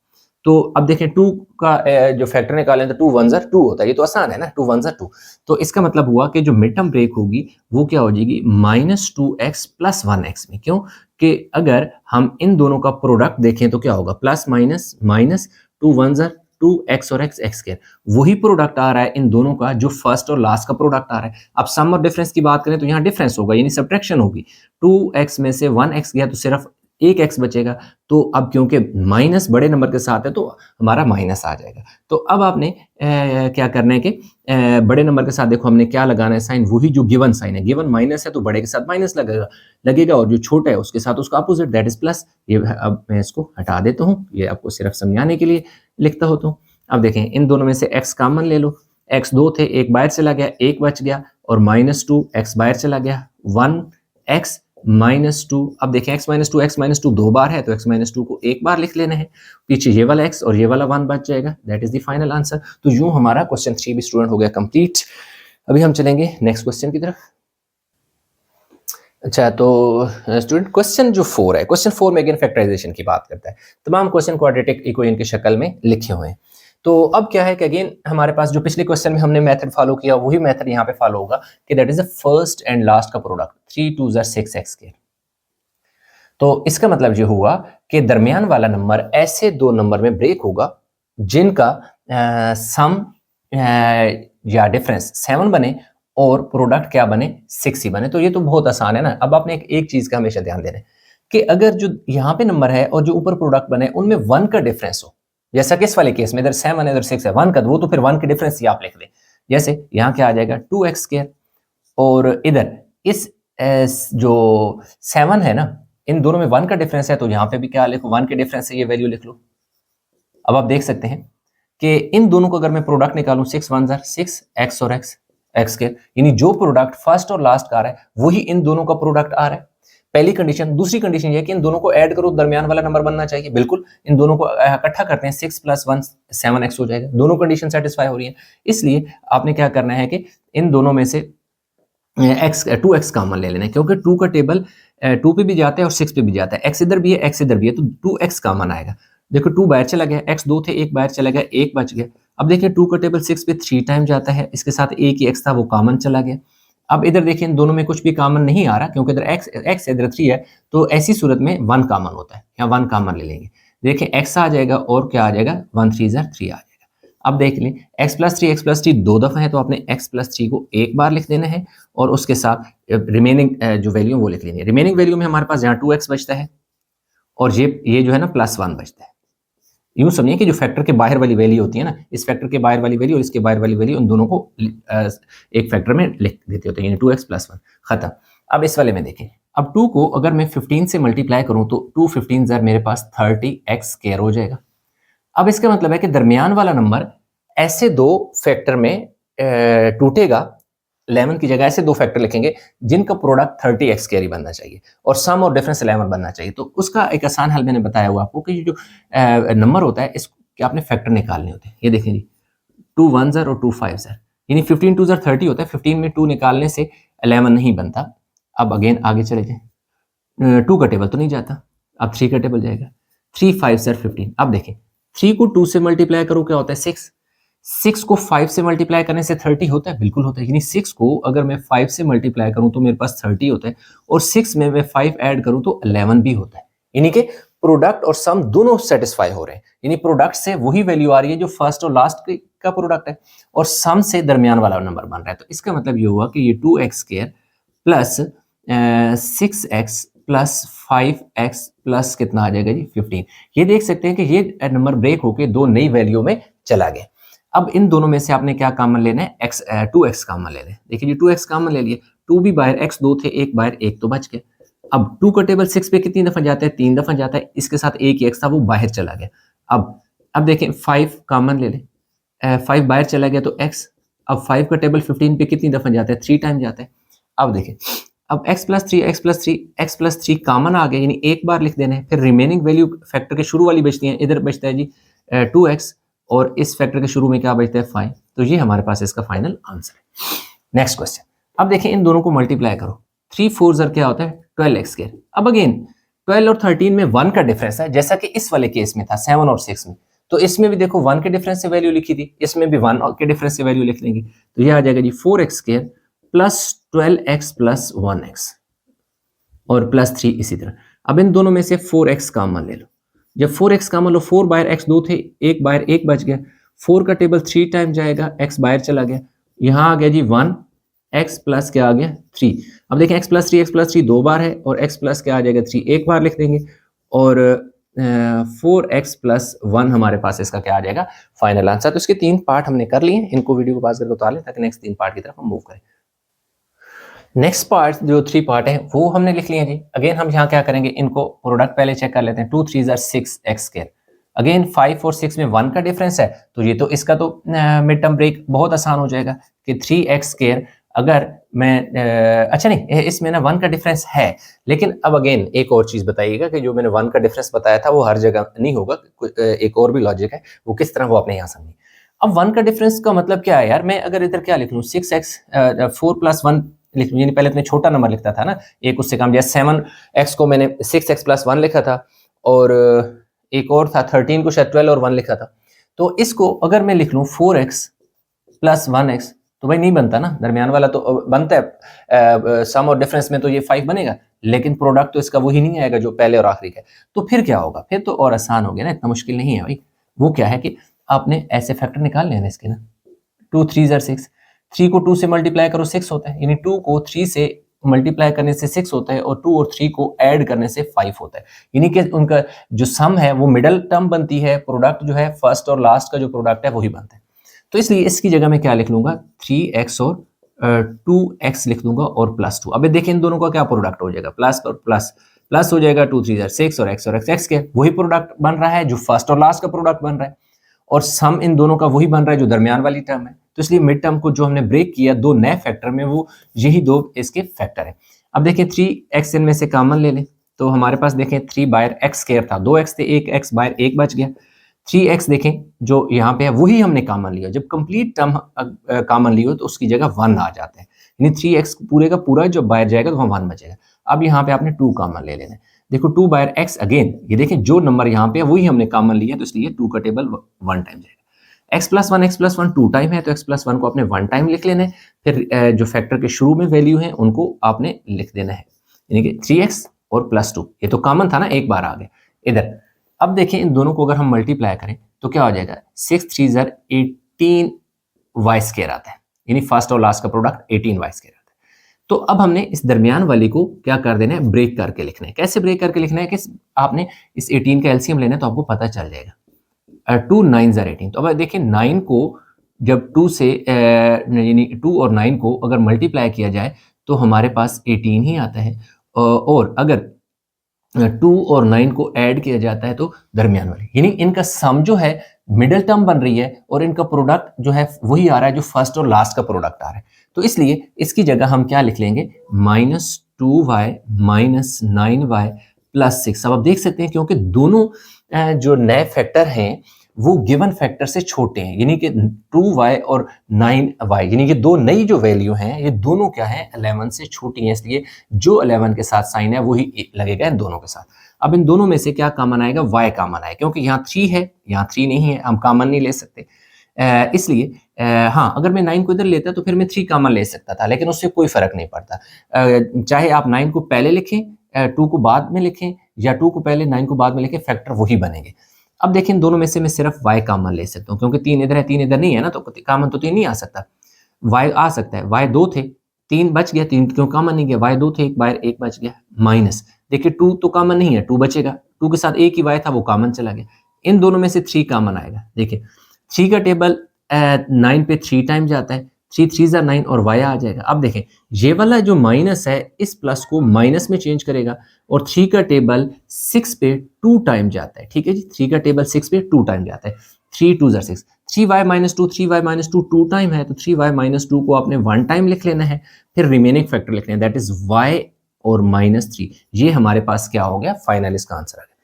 तो अब देखें 2 का जो फैक्टर निकालें तो 2 1 ज़ा 2 होता है, ये तो आसान है ना, 2 1 ज़ा 2। तो इसका मतलब हुआ कि जो मिड टर्म ब्रेक होगी वो क्या हो जाएगी, -2x + 1x में। क्यों कि अगर हम इन दोनों का प्रोडक्ट देखें तो क्या होगा, प्लस माइनस माइनस, 2 1 ज़ा 2, x और x स्क्वायर, वही प्रोडक्ट आ रहा है इन दोनों का जो फर्स्ट और लास्ट का प्रोडक्ट आ रहा है। अब सम और डिफरेंस की बात करें तो यहाँ डिफरेंस होगा, यानी सब्ट्रैक्शन होगी, 2x में से 1x गया तो सिर्फ एक x बचेगा। तो अब क्योंकि माइनस बड़े नंबर के साथ है तो हमारा माइनस आ जाएगा। तो अब आपने क्या करना है कि बड़े नंबर के साथ देखो हमने क्या लगाना है साइन, वही जो गिवन साइन है, गिवन माइनस है तो बड़े के साथ माइनस लगेगा और जो छोटा है उसके साथ उसका अपोजिट दैट इज प्लस। ये अब मैं इसको हटा देता हूँ, ये आपको सिर्फ समझाने के लिए लिखता होता हूँ। अब देखें इन दोनों में से x कॉमन ले लो, x 2 थे, एक बाहर चला गया, एक बच गया, और -2 x बाहर चला गया, 1x -2। अब देखें x -2 दो बार है तो x -2 को एक बार लिख लेना है, पीछे ये वाला x और ये वाला 1 बच जाएगा, that is the final answer. तो यूं हमारा क्वेश्चन 3 भी स्टूडेंट हो गया कंप्लीट। अभी हम चलेंगे नेक्स्ट क्वेश्चन की तरफ। अच्छा, तो स्टूडेंट क्वेश्चन जो 4 है, क्वेश्चन 4 में अगेन फैक्टराइजेशन की बात करता है, तमाम क्वेश्चन क्वाड्रेटिक इक्वेशन की शक्ल में लिखे हुए हैं। तो अब क्या है कि अगेन हमारे पास जो पिछले क्वेश्चन में हमने मेथड फॉलो किया वही मेथड यहाँ पे फॉलो होगा कि that is the first and last का प्रोडक्ट, 3 2 ज़ा 6x स्क्वायर। तो इसका मतलब ये हुआ कि दरमियान वाला नंबर ऐसे दो नंबर में ब्रेक होगा जिनका सम या डिफरेंस 7 बने और प्रोडक्ट क्या बने 6 ही बने। तो ये तो बहुत आसान है ना। अब आपने एक चीज का हमेशा ध्यान देना है कि अगर जो यहाँ पे नंबर है और जो ऊपर प्रोडक्ट बने उनमें 1 का डिफरेंस हो, जैसा कि इस वाले केस में इधर 7 है इधर 6 है, 1 का, वो तो फिर 1 के डिफरेंस ही आप लिख दें। जैसे यहाँ क्या आ जाएगा 2x स्क्वायर, और इधर इस जो 7 है ना इन दोनों में 1 का डिफरेंस है, तो यहाँ पे भी क्या लिखो, 1 के डिफरेंस से ये वैल्यू लिख लो। अब आप देख सकते हैं कि इन दोनों को अगर मैं प्रोडक्ट निकालूं, 6 1 6 एक्स और एक्स के, यानी जो प्रोडक्ट फर्स्ट और लास्ट का आ रहा है वही इन दोनों का प्रोडक्ट आ रहा है, पहली कंडीशन। दूसरी कंडीशन ये है कि इन दोनों को ऐड करो, दरमियान वाला नंबर बनना चाहिए। बिल्कुल, इन दोनों को इकट्ठा करते हैं, 6 + 1 7x हो जाएगा। दोनों कंडीशन सेटिस्फाई हो रही है, इसलिए आपने क्या करना है कि इन दोनों में से x 2x कॉमन ले लेना है, क्योंकि 2 का टेबल 2 पे भी जाता है और 6 पे भी जाता है। x इधर भी है, x इधर भी है, तो 2x कॉमन आएगा। देखो 2 बाहर चला गया, x 2 थे, 1 बाहर चला गया, 1 बच गया। अब देखिए 2 का टेबल 6 पे 3 टाइम जाता है, इसके साथ एक ही x था वो कॉमन चला गया। अब इधर देखिए इन दोनों में कुछ भी कॉमन नहीं आ रहा, क्योंकि इधर x इधर 3 है, तो ऐसी सूरत में 1 कॉमन होता है, यहाँ 1 कॉमन ले लेंगे। देखिए x आ जाएगा और क्या आ जाएगा, 1 3 = 3 आ जाएगा। अब देख लें x + 3 2 दफा है, तो आपने x + 3 को एक बार लिख देना है और उसके साथ रिमेनिंग जो वैल्यू वो लिख लेनी है। रिमेनिंग वैल्यू में हमारे पास यहाँ 2x बचता है और ये जो है ना +1 बचता है। यूं समझिए कि जो फैक्टर के बाहर वाली वैल्यू होती है ना, इस फैक्टर के बाहर वाली वैल्यू और इसके बाहर वाली वैल्यू, उन दोनों को एक फैक्टर में लिख देते होते हैं, यानी 2x + 1 खत्म। अब इस वाले में देखें, अब 2 को अगर मैं 15 से मल्टीप्लाई करूं तो 2 15 मेरे पास 30x² हो जाएगा। अब इसका मतलब है कि दरमियान वाला नंबर ऐसे दो फैक्टर में टूटेगा, 11 की जगह ऐसे दो फैक्टर लिखेंगे जिनका प्रोडक्ट 30x² बनना चाहिए और सम और डिफरेंस 11 बनना चाहिए। तो उसका एक आसान हल मैंने बताया हुआ आपको कि जो नंबर होता है इसके आपने फैक्टर निकालने होते हैं। ये देखें जी, 2 1 और 2 5 यानी 15 2 30 होता है। 15 में 2 निकालने से 11 नहीं बनता। अब अगेन आगे चले जाए, 2 का टेबल तो नहीं जाता, अब 3 का टेबल जाएगा। 3 5 15। अब देखें 3 को 2 से मल्टीप्लाई करो क्या होता है 6, 6 को 5 से मल्टीप्लाई करने से 30 होता है, बिल्कुल होता है। यानी 6 को अगर मैं 5 से मल्टीप्लाई करूं तो मेरे पास 30 होता है और 6 में मैं 5 ऐड करूं तो 11 भी होता है। यानी कि प्रोडक्ट और सम दोनों सेटिस्फाई हो रहे हैं, यानी प्रोडक्ट से वही वैल्यू आ रही है जो फर्स्ट और लास्ट का प्रोडक्ट है और सम से दरमियान वाला नंबर बन रहा है। तो इसका मतलब ये हुआ कि ये 2x² plus 6x plus 5x plus कितना आ जाएगा जी 15। ये देख सकते हैं कि ये नंबर ब्रेक होके दो नई वैल्यू में चला गया। अब इन दोनों में से आपने क्या कॉमन लेना है, 2x कॉमन लेना है। देखिए जी 2x कॉमन ले लिए, 2 भी बाहर, x 2 थे, एक बाहर, एक तो बच गया। अब 2 का टेबल 6 पे कितनी दफा जाता है, 3 दफा जाता है, इसके साथ एक ही x था वो बाहर चला गया। अब देखें 5 कॉमन ले लें, 5 बाहर चला गया तो x। अब 5 का टेबल 15 पे कितनी दफा जाता है, 3 टाइम जाता है। अब देखें, अब x + 3 कॉमन आ गया, यानी एक बार लिख देना है। फिर रिमेनिंग वैल्यू फैक्टर के शुरू वाली बचती है, इधर बचता है जी 2x और इस फैक्टर के शुरू में क्या बचता है 5। तो ये हमारे पास इसका फाइनल आंसर है। नेक्स्ट क्वेश्चन, अब देखें इन दोनों को मल्टीप्लाई करो, 3 4 क्या होता है 12x²। अब अगेन 12 और 13 में 1 का डिफरेंस है, जैसा कि इस वाले केस में था 7 और 6 में। तो इसमें भी देखो 1 के डिफरेंस से वैल्यू लिखी थी, इसमें भी 1 के डिफरेंस से वैल्यू लिख लेंगे। तो ये आ जाएगा जी 4x² plus 12x plus 1x और प्लस 3 इसी तरह। अब इन दोनों में से 4x कॉमन ले लो। जब 4x कॉमन लो, 4 बाहर, x 2 थे, एक बाहर, एक बच गया। 4 का टेबल 3 टाइम जाएगा, x बाहर चला गया। यहाँ आ गया जी 1, x प्लस क्या आ गया 3। अब देखें x + 3 दो बार है और x प्लस क्या आ जाएगा 3 एक बार लिख देंगे और 4x + 1 हमारे पास इसका क्या आ जाएगा फाइनल आंसर। तो इसके 3 पार्ट हमने कर लिए, इनको वीडियो को पास करके उतार लें ताकि नेक्स्ट 3 पार्ट की तरफ हम मूव करें। नेक्स्ट पार्ट जो 3 पार्ट है वो हमने लिख लिए जी। अगेन हम यहाँ क्या करेंगे, इनको प्रोडक्ट पहले चेक कर लेते हैं। 2 3 6x²। अगेन 5 और 6 में 1 का डिफरेंस है, तो ये तो इसका तो मिड टर्म ब्रेक बहुत आसान हो जाएगा कि 3x² अगर मैं अच्छा नहीं, इसमें ना 1 का डिफरेंस है, लेकिन अब अगेन एक और चीज बताइएगा कि जो मैंने 1 का डिफरेंस बताया था वो हर जगह नहीं होगा, एक और भी लॉजिक है, वो किस तरह वो अपने यहाँ समझिए। अब 1 का डिफरेंस का मतलब क्या है यार, मैं अगर इधर क्या लिख लूँ 6x 4 + 1 लिख लूँ, यानी पहले इतने छोटा नंबर लिखता था ना, एक उससे कम, जैसे 7x को मैंने 6x + 1 लिखा था और एक और था 13 को शायद 12 और 1 लिखा था। तो इसको अगर मैं लिख लूँ 4x + 1x तो भाई नहीं बनता ना, दरमियान वाला तो बनता है सम और डिफरेंस में, तो ये 5 बनेगा, लेकिन प्रोडक्ट तो इसका वही नहीं आएगा जो पहले और आखिरी का है। तो फिर क्या होगा, फिर तो और आसान हो गया ना, इतना मुश्किल नहीं है भाई। वो क्या है कि आपने ऐसे फैक्टर निकाल लेना इसके ना, 2 3 6, 3 को 2 से मल्टीप्लाई करो 6 होता है, यानी 2 को 3 से मल्टीप्लाई करने से 6 होता है और 2 और 3 को ऐड करने से 5 होता है, यानी कि उनका जो सम है वो मिडल टर्म बनती है, प्रोडक्ट जो है फर्स्ट और लास्ट का जो प्रोडक्ट है वही बनता है। तो इसलिए इसकी जगह मैं क्या लिख लूंगा 3x और 2x लिख दूंगा और +2। अब देखिए इन दोनों का क्या प्रोडक्ट हो जाएगा, प्लस और प्लस, प्लस हो जाएगा 2 3 6 और x स्क्वायर, वही प्रोडक्ट बन रहा है जो फर्स्ट और लास्ट का प्रोडक्ट बन रहा है, और सम इन दोनों का वही बन रहा है जो दरमियान वाली टर्म है। तो इसलिए मिड टर्म को जो हमने ब्रेक किया दो नए फैक्टर में, वो यही दो इसके फैक्टर है। अब देखिए 3x इनमें से कॉमन ले लें, तो हमारे पास देखें 3 बायर x स्क्वायर था, 2x थे, एक x बायर एक बच गया। 3x देखें जो यहाँ पे है वही हमने कॉमन लिया, जब कंप्लीट टर्म कॉमन ली हो तो उसकी जगह 1 आ जाता है, यानी 3x पूरे का पूरा जो बाहर जाएगा तो वहाँ 1 बचेगा। अब यहाँ पे आपने 2 कॉमन ले लेना है, देखो 2 बायर x अगेन, ये देखें जो नंबर यहाँ पे है वही हमने कॉमन लिया, तो इसलिए 2 का टेबल 1 टाइम जाएगा। x प्लस वन 2 टाइम है, तो x प्लस वन को आपने 1 टाइम लिख लेना है, फिर जो फैक्टर के शुरू में वैल्यू है उनको आपने लिख देना है, यानी कि 3x और प्लस 2, ये तो कॉमन था ना, एक बार आ गया इधर। अब देखें इन दोनों को अगर हम मल्टीप्लाई करें तो क्या हो जाएगा, 6 3 18 y स्क्वायर आता है, यानी फर्स्ट और लास्ट का प्रोडक्ट 18 y स्क्वायर आता है। तो अब हमने इस दरमियान वाली को क्या कर देना है, ब्रेक करके लिखना है। कैसे ब्रेक करके लिखना है कि आपने इस 18 का एलसीएम लेना है, तो आपको पता चल जाएगा 2 9 18। तो अब देखिए 9 को जब 2 से यानी 2 और 9 को अगर मल्टीप्लाई किया जाए तो हमारे पास 18 ही आता है, और अगर 2 और 9 को ऐड किया जाता है तो दरमियान वाली, यानी इनका सम जो है मिडिल टर्म बन रही है, और इनका प्रोडक्ट जो है वही आ रहा है जो फर्स्ट और लास्ट का प्रोडक्ट आ रहा है। तो इसलिए इसकी जगह हम क्या लिख लेंगे, -2y - 9y + 6। अब आप देख सकते हैं क्योंकि दोनों जो नए फैक्टर हैं वो गिवन फैक्टर से छोटे हैं, यानी कि 2y और 9y, यानी कि दो नई जो वैल्यू हैं ये दोनों क्या है 11 से छोटी हैं, इसलिए जो 11 के साथ साइन है वही लगेगा इन दोनों के साथ। अब इन दोनों में से क्या कॉमन आएगा, y कॉमन आएगा, क्योंकि यहाँ 3 है यहाँ 3 नहीं है, हम कॉमन नहीं ले सकते, इसलिए हाँ अगर मैं 9 को इधर लेता तो फिर मैं 3 कॉमन ले सकता था, लेकिन उससे कोई फर्क नहीं पड़ता। चाहे आप 9 को पहले लिखें 2 को बाद में लिखें, या 2 को पहले 9 को बाद में लिखें, फैक्टर वही बनेंगे। अब देखिए इन दोनों में से मैं सिर्फ y कॉमन ले सकता हूँ, क्योंकि 3 इधर है 3 इधर नहीं है ना, तो कॉमन तो 3 नहीं आ सकता, y आ सकता है, y 2 थे 3 बच गया, 3 क्यों कॉमन नहीं गया, y 2 थे एक बार एक बच गया, माइनस देखिए 2 तो कॉमन नहीं है 2 बचेगा, 2 के साथ एक ही y था वो कॉमन चला गया, इन दोनों में से 3 कॉमन आएगा। देखिए 3 का टेबल 9 पे 3 टाइम जाता है, 3 3 9 और y आ जाएगा। अब देखें ये वाला जो माइनस है इस प्लस को माइनस में चेंज करेगा, और 3 का टेबल 6 पे 2 टाइम जाता है, ठीक है जी, 3 का टेबल 6 पे 2 टाइम जाता है, 3 2 6, 3y - 2 3y - 2 2 टाइम है, तो 3y - 2 को आपने 1 टाइम लिख लेना है, फिर रिमेनिंग फैक्टर लिखना है, दैट इज y और -3। ये हमारे पास क्या हो गया, फाइनल इसका आंसर आ गया।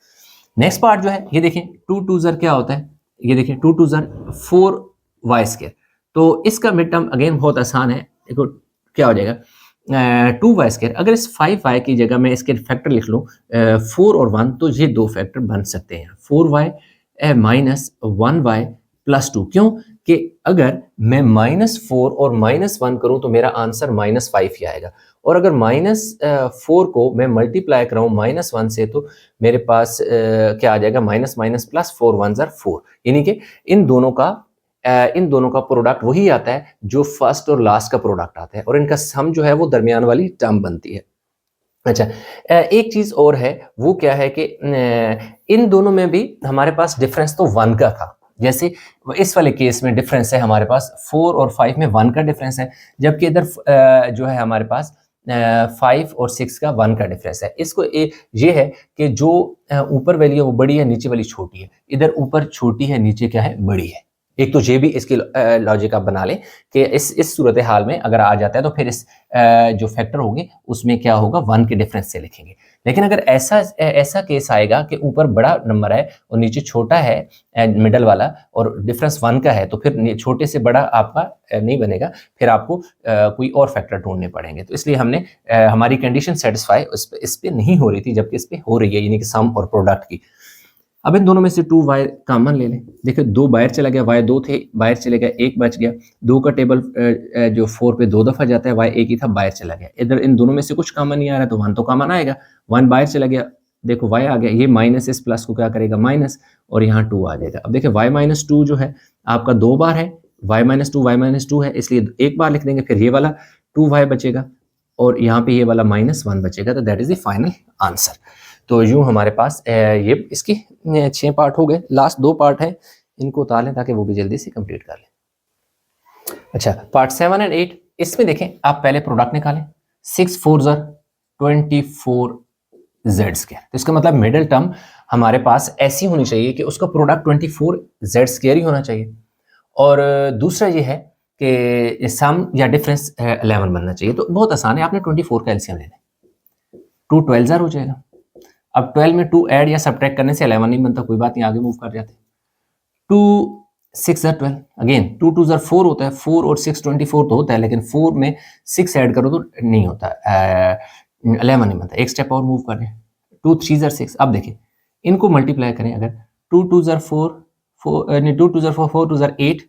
नेक्स्ट पार्ट जो है ये देखें 2 2 क्या होता है, ये देखें 2 2 4y स्क्वायर, तो इसका मिड टर्म अगेन बहुत आसान है, देखो क्या हो जाएगा 2y स्क्वायर, अगर इस 5y की जगह मैं इसके फैक्टर लिख लूँ 4 और 1, तो ये दो फैक्टर बन सकते हैं, 4y - 1y + 2, क्यों कि अगर मैं -4 और -1 करूं तो मेरा आंसर -5 ही आएगा, और अगर -4 को मैं मल्टीप्लाई कराऊं -1 से तो मेरे पास क्या आ जाएगा, माइनस प्लस 4 1 4, यानी कि इन दोनों का प्रोडक्ट वही आता है जो फर्स्ट और लास्ट का प्रोडक्ट आता है, और इनका सम जो है वो दरमियान वाली टर्म बनती है। अच्छा एक चीज और है, वो क्या है कि इन दोनों में भी हमारे पास डिफरेंस तो 1 का था, जैसे इस वाले केस में डिफरेंस है हमारे पास 4 और 5 में 1 का डिफरेंस है, जबकि इधर जो है हमारे पास 5 और 6 का 1 का डिफरेंस है। इसको ये है कि जो ऊपर वैल्यू है वो बड़ी है, नीचे वाली छोटी है, इधर ऊपर छोटी है नीचे क्या है बड़ी है। एक तो ये भी इसकी लॉजिक आप बना लें कि इस सूरत हाल में अगर आ जाता है तो फिर इस जो फैक्टर होंगे उसमें क्या होगा 1 के डिफरेंस से लिखेंगे। लेकिन अगर ऐसा केस आएगा कि ऊपर बड़ा नंबर है और नीचे छोटा है मिडल वाला और डिफरेंस 1 का है, तो फिर छोटे से बड़ा आपका नहीं बनेगा, फिर आपको कोई और फैक्टर ढूंढने पड़ेंगे। तो इसलिए हमने हमारी कंडीशन सेटिस्फाई इस पे नहीं हो रही थी, जबकि इस पे हो रही है, यानी कि सम और प्रोडक्ट की। अब इन दोनों में से 2y कॉमन ले लें, देखिए 2 बाहर चला गया, y 2 थे बाहर चले गया, 1 बच गया, 2 का टेबल जो 4 पे 2 दफ़ा जाता है, y 1 ही था बाहर चला गया, इधर इन दोनों में से कुछ कॉमन नहीं आ रहा है तो 1 तो कॉमन आएगा, 1 बाहर चला गया, देखो y आ गया, ये माइनस इस प्लस को क्या करेगा माइनस, और यहाँ 2 आ जाएगा। अब देखिए y - 2 जो है आपका 2 बार है, y - 2 y - 2 है, इसलिए एक बार लिख देंगे, फिर ये वाला 2y बचेगा और यहाँ पे ये वाला -1 बचेगा, तो that is the final answer. तो यूं हमारे पास ये इसकी 6 पार्ट हो गए, लास्ट 2 पार्ट हैं, इनको उतार लें ताकि वो भी जल्दी से कंप्लीट कर लें। अच्छा पार्ट 7 और 8, इसमें देखें आप पहले प्रोडक्ट निकालें, 6 4 24 जेड स्क्वायर। तो इसका मतलब मिडिल टर्म हमारे पास ऐसी होनी चाहिए कि उसका प्रोडक्ट 24 जेड स्क्वायर ही होना चाहिए। और दूसरा ये है कि सम या डिफरेंस 11 बनना चाहिए। तो बहुत आसान है, आपने 24 का एलसीएम लेना है, 2 12 हो जाएगा। अब 12 में 2 ऐड या सब्ट्रैक्ट करने से 11 नहीं बनता, कोई बात नहीं, आगे मूव कर जाते। 2 6 12, अगेन 2 2 4 होता है, 4 और 6 24 तो होता है, लेकिन 4 में 6 ऐड करो तो नहीं होता, 11 नहीं बनता। एक स्टेप और मूव कर रहे हैं, 2 3 6। अब देखिए इनको मल्टीप्लाई करें, अगर 2 2 4 2 2 4 4 2 8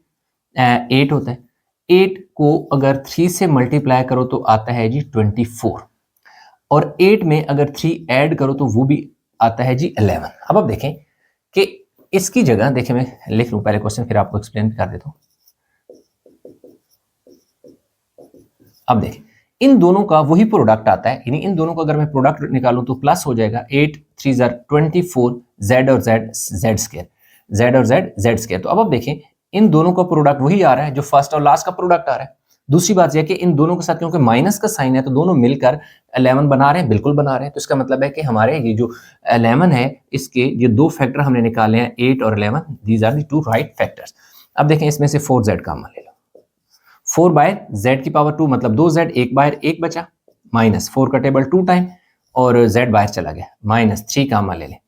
8 होता है। 8 को अगर 3 से मल्टीप्लाई करो तो आता है जी 24, और 8 में अगर 3 ऐड करो तो वो भी आता है जी 11। अब आप देखें कि इसकी जगह, देखिए मैं लिख लूं पहले क्वेश्चन, फिर आपको एक्सप्लेन कर देता हूं। अब देखिए इन दोनों का वही प्रोडक्ट आता है, यानी इन दोनों का अगर मैं प्रोडक्ट निकालूं तो प्लस हो जाएगा 8 3 24 जेड और जेड जेड स्क्वायर, जेड और जेड जेड स्क्वायर। तो अब आप देखें इन दोनों का प्रोडक्ट वही आ रहा है जो फर्स्ट और लास्ट का प्रोडक्ट आ रहा है। दूसरी बात यह कि इन दोनों के साथ क्योंकि माइनस का साइन है तो दोनों मिलकर 11 बना रहे हैं, बिल्कुल बना रहे हैं। तो इसका मतलब है कि हमारे ये जो 11 है, इसके ये दो फैक्टर हमने निकाले हैं 8 और 11, these are the two right factors. अब देखें इसमें से 4z का मान ले लो, 4 बाय z की पावर 2 मतलब 2z, 1 बाय 1 बचा, माइनस 4 का टेबल 2 टाइम और z बाहर चला गया, माइनस 3 का मान ले लें,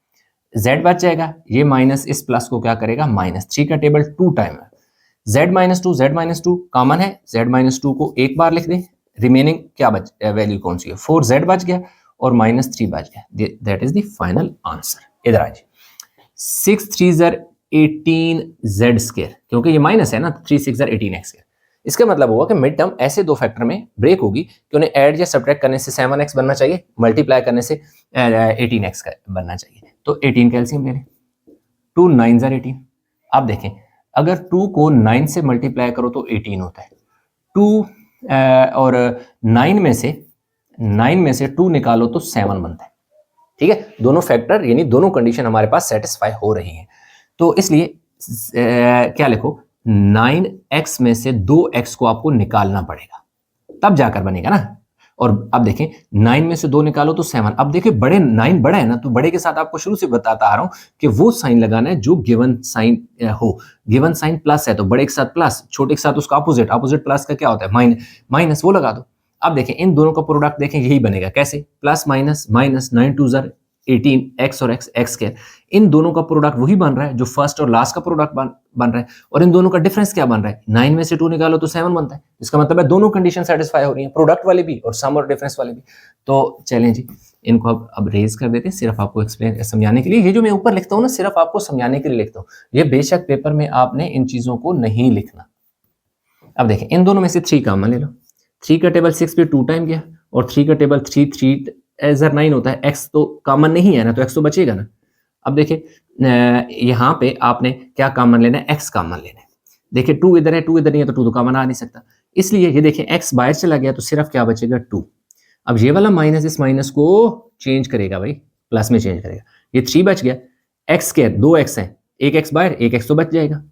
z बच जाएगा, ये माइनस इस प्लस को क्या करेगा, माइनस 3 का टेबल 2 टाइम है, z माइनस टू कॉमन है, z माइनस टू को एक बार लिख दें, रिमेनिंग क्या बच वैल्यू कौन सी है, 4z बच गया और माइनस 3 बच गया, that is the final answer. इधर आ जाइए, 6 3 18 z स्क्वायर, क्योंकि ये माइनस है ना, 3 6 18 x स्क्वायर। इसका मतलब हुआ कि मिड टर्म ऐसे दो फैक्टर में ब्रेक होगी कि उन्हें ऐड या सब्ट्रैक्ट करने से 7x बनना चाहिए, मल्टीप्लाई करने से 18x का बनना चाहिए। तो 18 कैल्शियम ले लें, 2 9 18। आप देखें अगर 2 को 9 से मल्टीप्लाई करो तो 18 होता है, 2 और 9 में से 2 निकालो तो 7 बनता है। ठीक है, दोनों फैक्टर यानी दोनों कंडीशन हमारे पास सेटिस्फाई हो रही हैं। तो इसलिए क्या लिखो, 9x में से 2x को आपको निकालना पड़ेगा, तब जाकर बनेगा ना। और अब देखें 9 में से 2 निकालो तो 7। अब देखिए बड़े 9 बड़ा है ना, तो बड़े के साथ आपको शुरू से बताता आ रहा हूं कि वो साइन लगाना है जो गिवन साइन हो। गिवन साइन प्लस है तो बड़े के साथ प्लस, छोटे के साथ उसका अपोजिट, अपोजिट प्लस का क्या होता है, माइनस, वो लगा दो। अब देखें इन दोनों का प्रोडक्ट देखें, यही बनेगा कैसे, प्लस माइनस, माइनस 9 2 18 x और x स्क्वायर, इन दोनों का प्रोडक्ट वही बन रहा है जो फर्स्ट और लास्ट का प्रोडक्ट बन रहा है, और इन दोनों का डिफरेंस क्या बन रहा है, 9 में से 2 निकालो तो 7 बनता है। इसका मतलब है दोनों कंडीशन सेटिस्फाई हो रही है, प्रोडक्ट वाली भी और सम और डिफरेंस वाली भी। तो चलें जी, इनको अब रेज कर देते हैं, सिर्फ आपको एक्सप्लेन समझाने के लिए। ये जो मैं ऊपर लिखता हूँ ना, सिर्फ आपको समझाने के लिए लिखता हूँ, ये बेशक पेपर में आपने इन चीजों को नहीं लिखना। अब देखें इन दोनों में से 3 कॉमन ले लो, 3 का टेबल 6 पे 2 टाइम गया, और 3 का टेबल 3 एजर 9 होता है, x तो कॉमन नहीं है ना, तो x तो बचेगा ना। अब देखिए यहाँ पे आपने क्या कॉमन लेना है, x कॉमन लेना है। देखिए 2 इधर है, 2 इधर नहीं है, तो 2 तो कॉमन आ नहीं सकता, इसलिए ये देखिए x बाहर चला गया तो सिर्फ क्या बचेगा 2। अब ये वाला माइनस इस माइनस को चेंज करेगा भाई, प्लस में चेंज करेगा, ये 3 बच गया, x के 2x है, एक x बाहर, एक x तो बच जाएगा।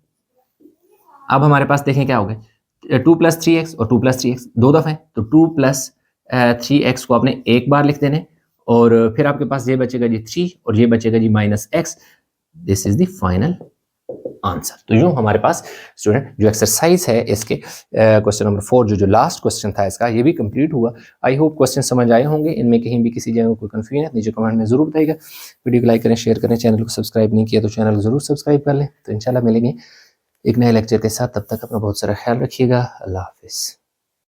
अब हमारे पास देखें क्या हो गया, 2 + 3x और 2 + 3x दो दफा है, तो 2 + 3x को आपने एक बार लिख देने, और फिर आपके पास ये बचेगा जी 3 और ये बचेगा जी -x। This is the final answer. तो यूं हमारे पास स्टूडेंट जो एक्सरसाइज है इसके क्वेश्चन नंबर 4 जो लास्ट क्वेश्चन था इसका, ये भी कंप्लीट हुआ। आई होप क्वेश्चन समझ आए होंगे, इनमें कहीं भी किसी जगह कोई कंफ्यूजन है नीचे कमेंट में जरूर बताइएगा। वीडियो को लाइक करें, शेयर करें, चैनल को सब्सक्राइब नहीं किया तो चैनल को जरूर सब्सक्राइब कर लें। तो इंशाल्लाह मिलेंगे एक नए लेक्चर के साथ, तब तक अपना बहुत सारा ख्याल रखिएगा। अल्लाह हाफिज़।